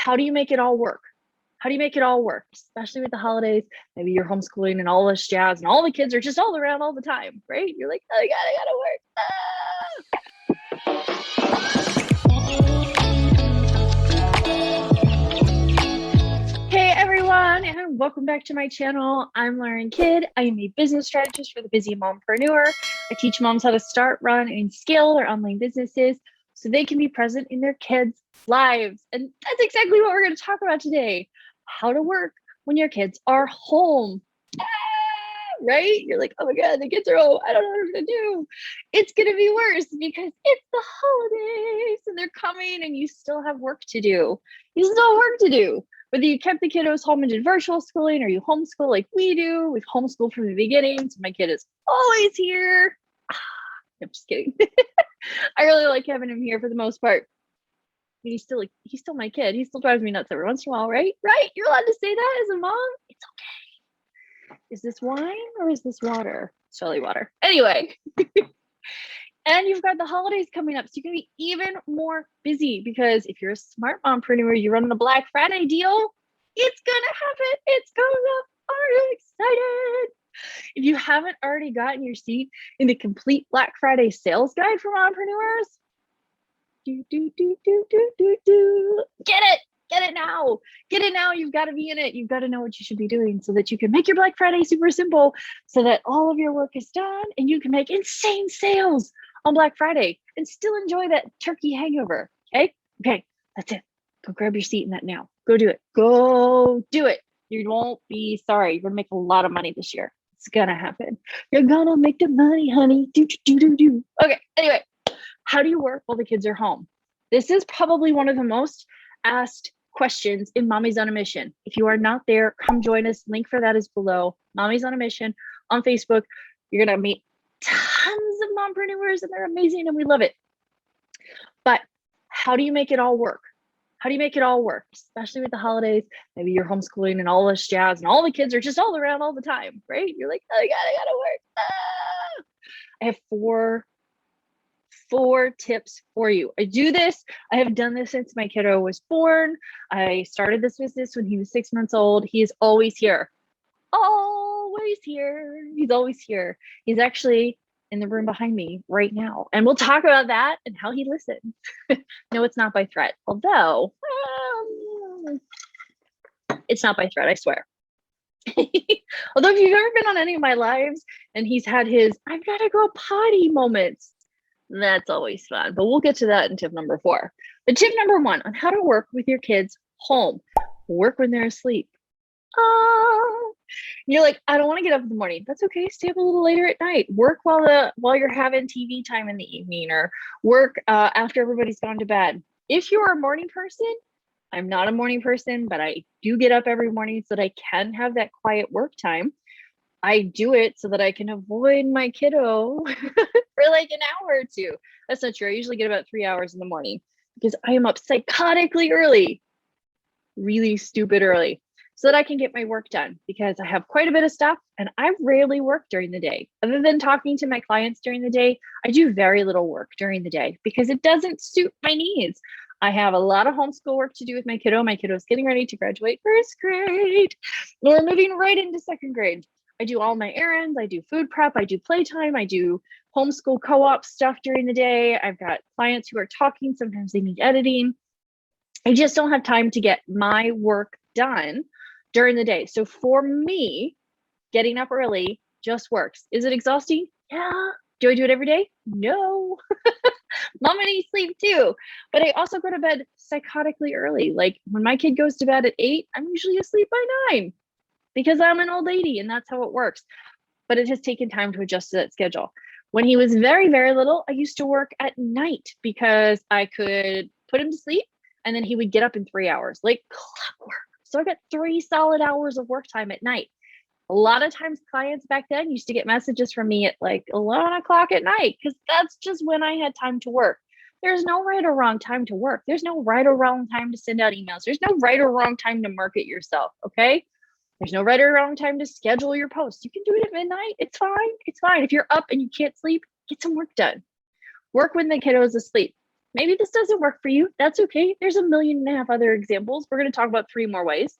how do you make it all work? How do you make it all work? Especially with the holidays, maybe you're homeschooling and all this jazz and all the kids are just all around all the time, right? You're like, oh God, I gotta work. Hey everyone, and welcome back to my channel. I'm Lauren Kidd. I am a business strategist for the busy mompreneur. I teach moms how to start, run, and scale their online businesses so they can be present in their kids' lives. And that's exactly what we're going to talk about today. How to work when your kids are home. Right? You're like, oh my God, the kids are home. I don't know what I'm going to do. It's going to be worse because it's the holidays and they're coming and you still have work to do. You still have work to do. Whether you kept the kiddos home and did virtual schooling or you homeschool like we do, we've homeschooled from the beginning. So my kid is always here. I'm just kidding. I really like having him here for the most part. He's still my kid. He still drives me nuts every once in a while, right? Right? You're allowed to say that as a mom. It's okay. Is this wine or is this water? It's probably water. Anyway. And you've got the holidays coming up, so you're going to be even more busy because if you're a smart mompreneur, you run the Black Friday deal, it's going to happen. It's coming up. Are you excited? If you haven't already gotten your seat in the complete Black Friday sales guide for mompreneurs, get it. Get it now. Get it now. You've got to be in it. You've got to know what you should be doing so that you can make your Black Friday super simple so that all of your work is done and you can make insane sales on Black Friday and still enjoy that turkey hangover. Okay? Okay. That's it. Go grab your seat in that now. Go do it. Go do it. You won't be sorry. You're going to make a lot of money this year. It's going to happen. You're going to make the money, honey. Do. Okay. Anyway, how do you work while the kids are home? This is probably one of the most asked questions in Mommy's on a Mission. If you are not there, come join us. Link for that is below. Mommy's on a Mission on Facebook. You're going to meet tons of mompreneurs and they're amazing and we love it. But how do you make it all work? How do you make it all work? Especially with the holidays, maybe you're homeschooling and all this jazz and all the kids are just all around all the time, right? You're like, oh God, I gotta work. I have four tips for you. I do this. I have done this since my kiddo was born. I started this business when he was 6 months old. He is always here. Always here. He's always here. He's actually in the room behind me right now. And we'll talk about that and how he listens. No, it's not by threat. Although, it's not by threat, I swear. Although if you've ever been on any of my lives and he's had his, I've got to go potty moments, that's always fun. But we'll get to that in tip number 4. But tip number 1 on how to work with your kids home. Work when they're asleep. You're like, I don't want to get up in the morning. That's okay. Stay up a little later at night. Work while you're having TV time in the evening, or work after everybody's gone to bed. If you're a morning person, I'm not a morning person, but I do get up every morning so that I can have that quiet work time. I do it so that I can avoid my kiddo for like an hour or two. That's not true. I usually get about 3 hours in the morning because I am up psychotically early, really stupid early, so that I can get my work done because I have quite a bit of stuff and I rarely work during the day. Other than talking to my clients during the day, I do very little work during the day because it doesn't suit my needs. I have a lot of homeschool work to do with my kiddo. My kiddo is getting ready to graduate 1st grade. We're moving right into 2nd grade. I do all my errands. I do food prep. I do playtime. I do homeschool co-op stuff during the day. I've got clients who are talking. Sometimes they need editing. I just don't have time to get my work done during the day. So for me, getting up early just works. Is it exhausting? Yeah. Do I do it every day? No. Mama needs sleep too. But I also go to bed psychotically early. Like when my kid goes to bed at 8, I'm usually asleep by 9 because I'm an old lady and that's how it works. But it has taken time to adjust to that schedule. When he was very, very little, I used to work at night because I could put him to sleep and then he would get up in 3 hours, like clockwork. So I got 3 solid hours of work time at night. A lot of times clients back then used to get messages from me at like 11 o'clock at night because that's just when I had time to work. There's no right or wrong time to work. There's no right or wrong time to send out emails. There's no right or wrong time to market yourself, okay? There's no right or wrong time to schedule your posts. You can do it at midnight. It's fine. It's fine. If you're up and you can't sleep, get some work done. Work when the kiddo is asleep. Maybe this doesn't work for you. That's okay. There's 1.5 million other examples. We're going to talk about 3 more ways,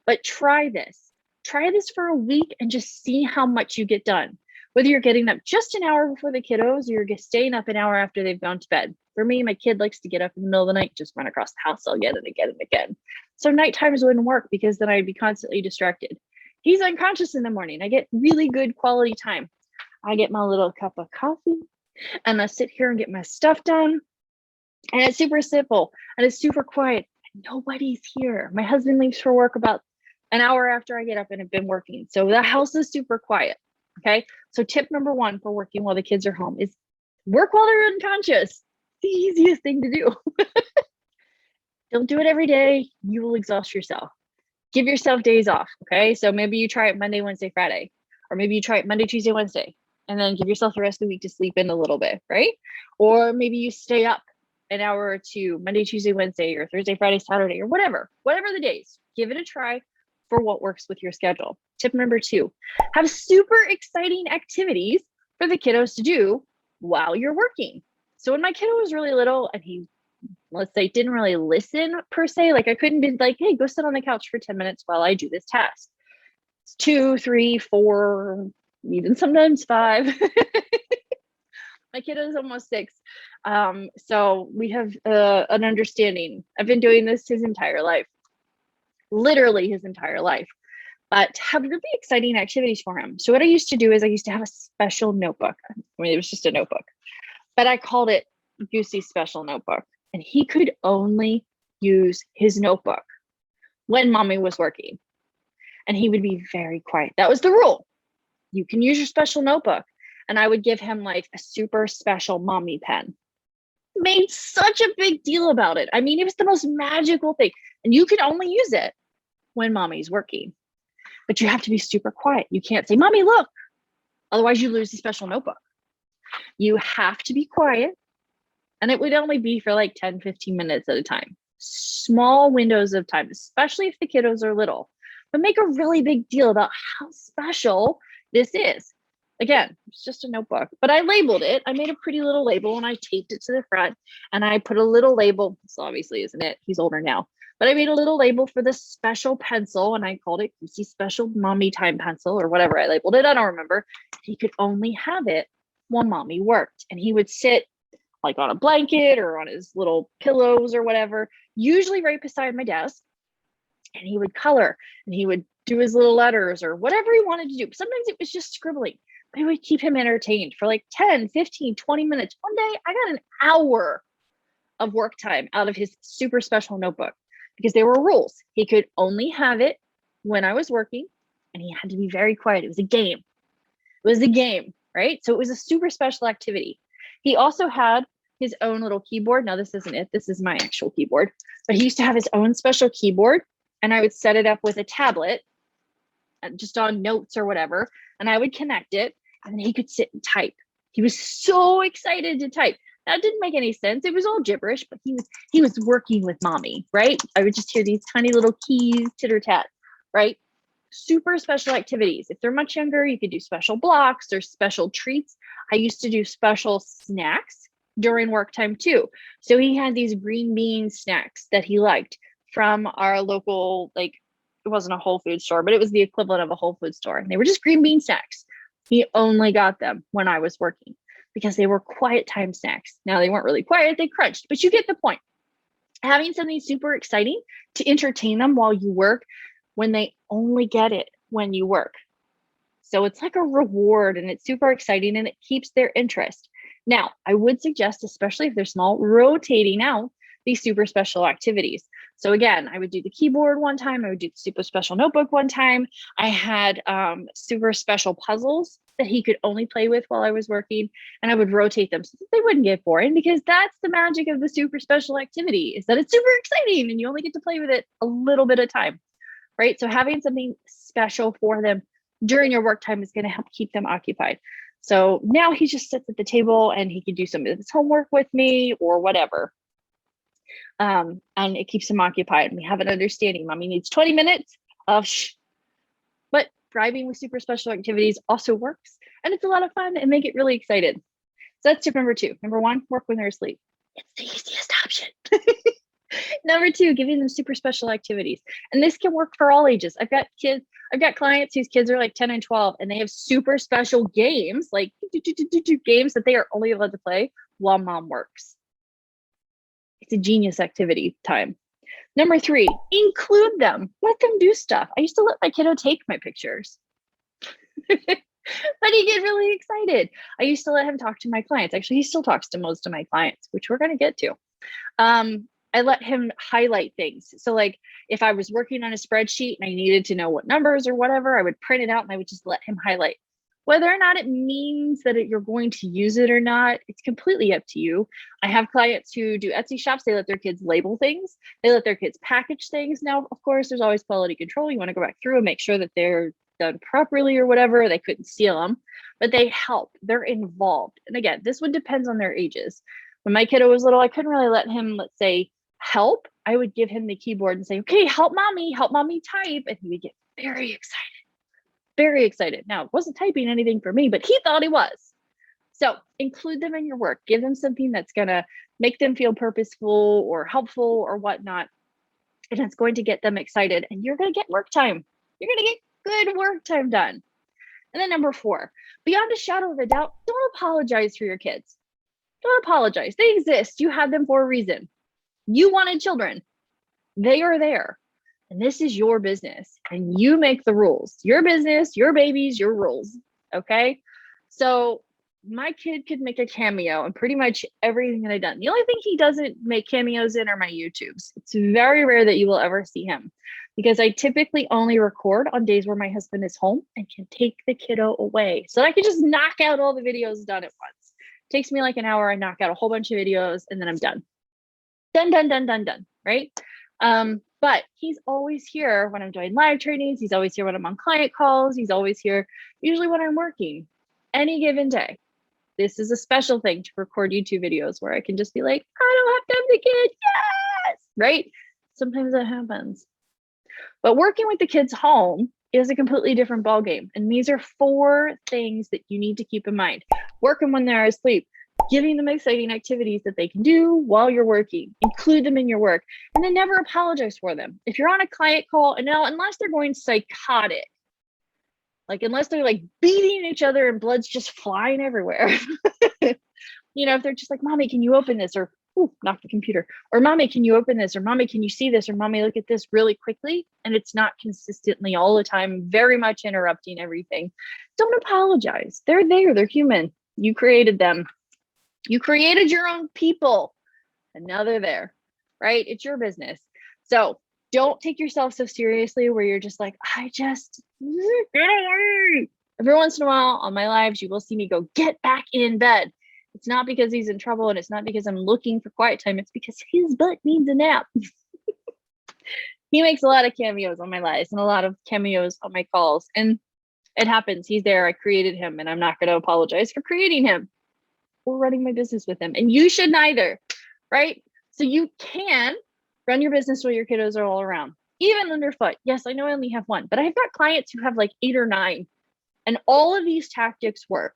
but try this. Try this for a week and just see how much you get done. Whether you're getting up just an hour before the kiddos, or you're staying up an hour after they've gone to bed. For me, my kid likes to get up in the middle of the night, just run across the house again and again and again. So night times wouldn't work because then I'd be constantly distracted. He's unconscious in the morning. I get really good quality time. I get my little cup of coffee and I sit here and get my stuff done. And it's super simple and it's super quiet. Nobody's here. My husband leaves for work about an hour after I get up and have been working. So the house is super quiet. Okay. So tip number 1 for working while the kids are home is work while they're unconscious. The easiest thing to do. Don't do it every day. You will exhaust yourself. Give yourself days off. Okay. So maybe you try it Monday, Wednesday, Friday, or maybe you try it Monday, Tuesday, Wednesday, and then give yourself the rest of the week to sleep in a little bit. Right. Or maybe you stay up an hour or two, Monday, Tuesday, Wednesday, or Thursday, Friday, Saturday, or whatever the days. Give it a try for what works with your schedule. Tip number 2, have super exciting activities for the kiddos to do while you're working. So when my kiddo was really little and he, let's say, didn't really listen per se, like I couldn't be like, hey, go sit on the couch for 10 minutes while I do this task. It's 2, 3, 4, even sometimes 5. My kiddo is almost 6. So we have an understanding. I've been doing this his entire life, literally his entire life, but have really exciting activities for him. So what I used to do is I used to have a special notebook. I mean, it was just a notebook, but I called it Goosey's special notebook. And he could only use his notebook when mommy was working. And he would be very quiet. That was the rule. You can use your special notebook. And I would give him like a super special mommy pen. Made such a big deal about it. I mean, it was the most magical thing. And you could only use it when mommy's working. But you have to be super quiet. You can't say, mommy, look. Otherwise, you lose the special notebook. You have to be quiet. And it would only be for like 10, 15 minutes at a time. Small windows of time, especially if the kiddos are little. But make a really big deal about how special this is. Again, it's just a notebook, but I labeled it. I made a pretty little label and I taped it to the front and I put a little label. This obviously isn't it. He's older now, but I made a little label for this special pencil and I called it Goosey Special Mommy Time Pencil or whatever I labeled it. I don't remember. He could only have it while mommy worked, and he would sit like on a blanket or on his little pillows or whatever, usually right beside my desk. And he would color and he would do his little letters or whatever he wanted to do. Sometimes it was just scribbling. It would keep him entertained for like 10, 15, 20 minutes. One day I got an hour of work time out of his super special notebook because there were rules. He could only have it when I was working and he had to be very quiet. It was a game. It was a game, right? So it was a super special activity. He also had his own little keyboard. Now this isn't it. This is my actual keyboard, but he used to have his own special keyboard and I would set it up with a tablet just on notes or whatever. And I would connect it. And then he could sit and type. He was so excited to type. That didn't make any sense. It was all gibberish, but he was working with mommy, right? I would just hear these tiny little keys titter tat, right? Super special activities. If they're much younger, you could do special blocks or special treats. I used to do special snacks during work time too. So he had these green bean snacks that he liked from our local, like it wasn't a Whole Food store, but it was the equivalent of a Whole Food store. And they were just green bean snacks. He only got them when I was working because they were quiet time snacks. Now they weren't really quiet, they crunched, but you get the point. Having something super exciting to entertain them while you work when they only get it when you work. So it's like a reward and it's super exciting and it keeps their interest. Now, I would suggest, especially if they're small, rotating out these super special activities. So again, I would do the keyboard one time. I would do the super special notebook one time. I had super special puzzles that he could only play with while I was working, and I would rotate them so that they wouldn't get boring, because that's the magic of the super special activity, is that it's super exciting and you only get to play with it a little bit of time, right? So having something special for them during your work time is going to help keep them occupied. So now he just sits at the table and he can do some of his homework with me or whatever. And it keeps him occupied. We have an understanding. Mommy needs 20 minutes of shh. But driving with super special activities also works. And it's a lot of fun and make it really excited. So that's tip number 2. Number 1, work when they're asleep. It's the easiest option. Number two, giving them super special activities. And this can work for all ages. I've got clients whose kids are like 10 and 12, and they have super special games, like games that they are only allowed to play while mom works. It's a genius activity time. Number three, include them. Let them do stuff. I used to let my kiddo take my pictures. But he get really excited. I used to let him talk to my clients. Actually, he still talks to most of my clients, which we're going to get to. I let him highlight things. So like if I was working on a spreadsheet and I needed to know what numbers or whatever, I would print it out and I would just let him highlight. Whether or not it means that you're going to use it or not, it's completely up to you. I have clients who do Etsy shops. They let their kids label things. They let their kids package things. Now, of course, there's always quality control. You want to go back through and make sure that they're done properly or whatever. They couldn't steal them, but they help. They're involved. And again, this one depends on their ages. When my kiddo was little, I couldn't really let him, let's say, help. I would give him the keyboard and say, okay, help mommy type. And he would get very excited. Now, it wasn't typing anything for me, but he thought he was. So include them in your work. Give them something that's going to make them feel purposeful or helpful or whatnot. And it's going to get them excited. And you're going to get work time. You're going to get good work time done. And then number four, beyond a shadow of a doubt, don't apologize for your kids. Don't apologize. They exist. You had them for a reason. You wanted children. They are there. And this is your business. And you make the rules. Your business, your babies, your rules. Okay? So my kid could make a cameo in pretty much everything that I've done. The only thing he doesn't make cameos in are my YouTubes. It's very rare that you will ever see him because I typically only record on days where my husband is home and can take the kiddo away. So I can just knock out all the videos done at once. It takes me like an hour. I knock out a whole bunch of videos and then I'm done. Done, right? But he's always here when I'm doing live trainings. He's always here when I'm on client calls. He's always here usually when I'm working any given day. This is a special thing to record YouTube videos where I can just be like, I don't have time to kid. Yes, right? Sometimes that happens. But working with the kids home is a completely different ballgame. And these are four things that you need to keep in mind. Working when they're asleep. Giving them exciting activities that they can do while you're working, include them in your work, and then never apologize for them. If you're on a client call, and now unless they're going psychotic, like unless they're like beating each other and blood's just flying everywhere, if they're just like, mommy, can you open this? Or, ooh, knock the computer. Or mommy, can you open this? Or mommy, can you see this? Or mommy, look at this really quickly. And it's not consistently all the time, very much interrupting everything. Don't apologize. They're there. They're human. You created them. You created your own people and now they're there, right? It's your business. So don't take yourself so seriously where you're just like, get away. Every once in a while on my lives, you will see me go, get back in bed. It's not because he's in trouble and it's not because I'm looking for quiet time. It's because his butt needs a nap. He makes a lot of cameos on my lives and a lot of cameos on my calls. And it happens. He's there. I created him and I'm not going to apologize for creating him. Or running my business with him. And you should neither, right? So you can run your business while your kiddos are all around, even underfoot. Yes, I know I only have one, but I've got clients who have like 8 or 9 and all of these tactics work.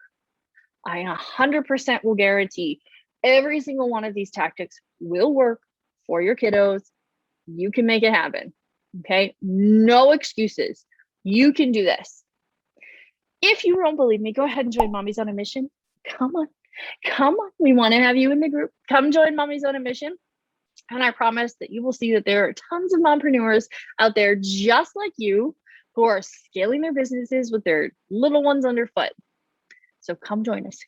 I 100% will guarantee every single one of these tactics will work for your kiddos. You can make it happen, okay? No excuses. You can do this. If you don't believe me, go ahead and join Mommy's on a Mission. Come on. We want to have you in the group. Come join Mommy's on a Mission. And I promise that you will see that there are tons of mompreneurs out there just like you who are scaling their businesses with their little ones underfoot. So come join us.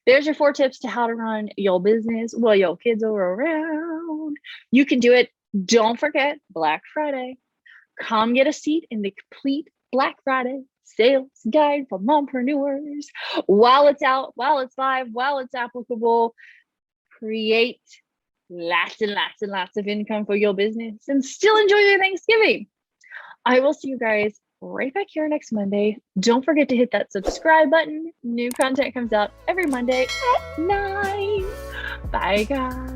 There's your 4 tips to how to run your business while your kids are around. You can do it. Don't forget Black Friday. Come get a seat in the complete Black Friday sales guide for mompreneurs. While it's out, while it's live, while it's applicable, create lots and lots and lots of income for your business and still enjoy your Thanksgiving. I will see you guys right back here next Monday. Don't forget to hit that subscribe button. New content comes out every Monday at 9. Bye, guys.